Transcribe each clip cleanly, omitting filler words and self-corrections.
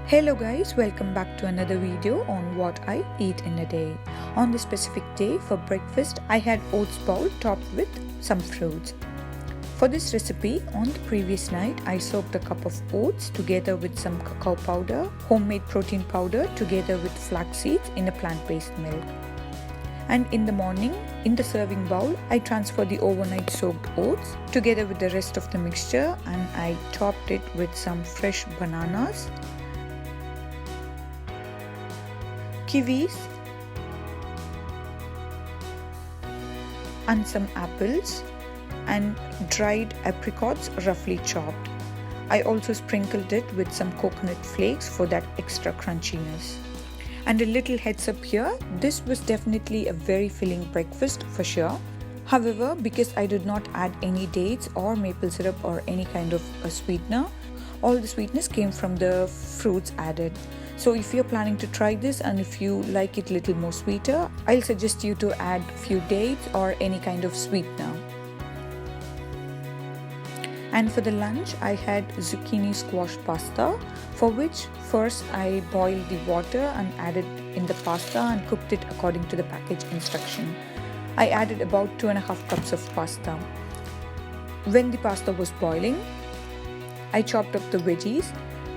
Hello guys, welcome back to another video on what I eat in a day. On this specific day for breakfast, I had oats bowl topped with some fruits. For this recipe, on the previous night, I soaked a cup of oats together with some cacao powder, homemade protein powder together with flax seeds in a plant-based milk. And in the morning, in the serving bowl, I transferred the overnight soaked oats together with the rest of the mixture and I topped it with some fresh bananas, kiwis and some apples and dried apricots roughly chopped. I also sprinkled it with some coconut flakes for that extra crunchiness. And a little heads up here, this was definitely a very filling breakfast for sure. However, because I did not add any dates or maple syrup or any kind of a sweetener, all the sweetness came from the fruits added. So if you're planning to try this and if you like it a little more sweeter, I'll suggest you to add few dates or any kind of sweetener. And for the lunch, I had zucchini squash pasta, for which first I boiled the water and added in the pasta and cooked it according to the package instruction. I added about 2.5 cups of pasta. When the pasta was boiling, I chopped up the veggies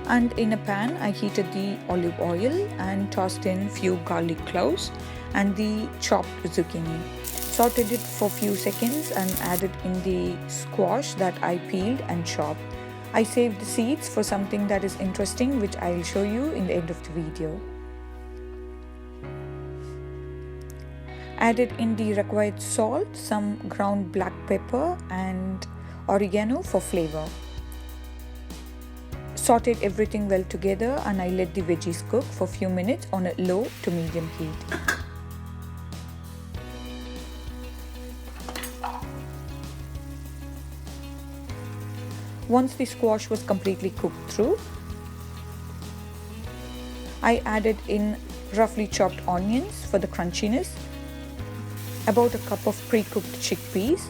and in a pan I heated the olive oil and tossed in few garlic cloves and the chopped zucchini. Sauteed it for few seconds and added in the squash that I peeled and chopped. I saved the seeds for something that is interesting, which I will show you in the end of the video. Added in the required salt, some ground black pepper and oregano for flavor. Sauteed everything well together and I let the veggies cook for a few minutes on a low to medium heat. Once the squash was completely cooked through, I added in roughly chopped onions for the crunchiness, about a cup of pre-cooked chickpeas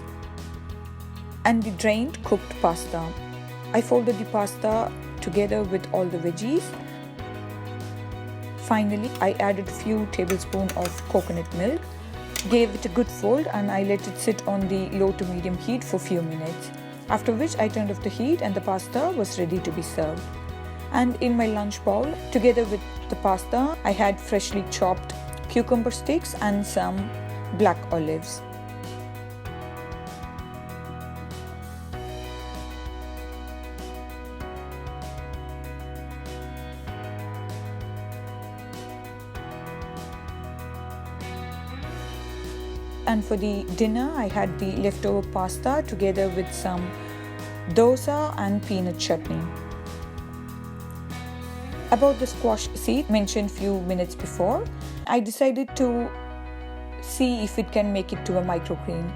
and the drained cooked pasta. I folded the pasta together with all the veggies. Finally, I added a few tablespoons of coconut milk, gave it a good fold and I let it sit on the low to medium heat for a few minutes. After which I turned off the heat and the pasta was ready to be served. And in my lunch bowl, together with the pasta, I had freshly chopped cucumber sticks and some black olives. And for the dinner, I had the leftover pasta together with some dosa and peanut chutney. About the squash seed mentioned few minutes before, I decided to see if it can make it to a microgreen.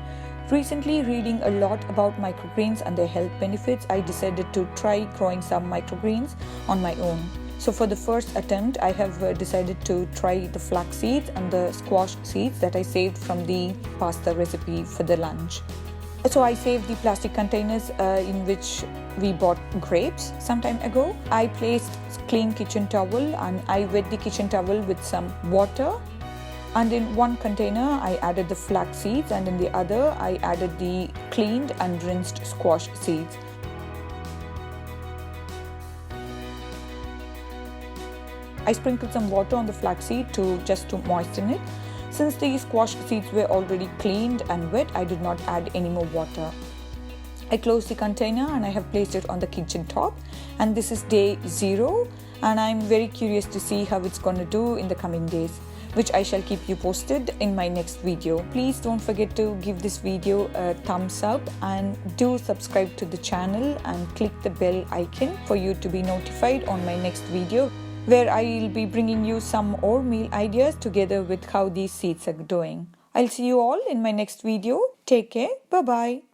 Recently, reading a lot about microgreens and their health benefits, I decided to try growing some microgreens on my own. So for the first attempt, I have decided to try the flax seeds and the squash seeds that I saved from the pasta recipe for the lunch. So I saved the plastic containers in which we bought grapes some time ago. I placed clean kitchen towel and I wet the kitchen towel with some water. And in one container, I added the flax seeds and in the other, I added the cleaned and rinsed squash seeds. I sprinkled some water on the flaxseed just to moisten it. Since the squash seeds were already cleaned and wet, I did not add any more water. I closed the container and I have placed it on the kitchen top. And this is day 0 and I'm very curious to see how it's going to do in the coming days, which I shall keep you posted in my next video. Please don't forget to give this video a thumbs up and do subscribe to the channel and click the bell icon for you to be notified on my next video, where I will be bringing you some more meal ideas together with how these seeds are doing. I'll see you all in my next video. Take care. Bye-bye.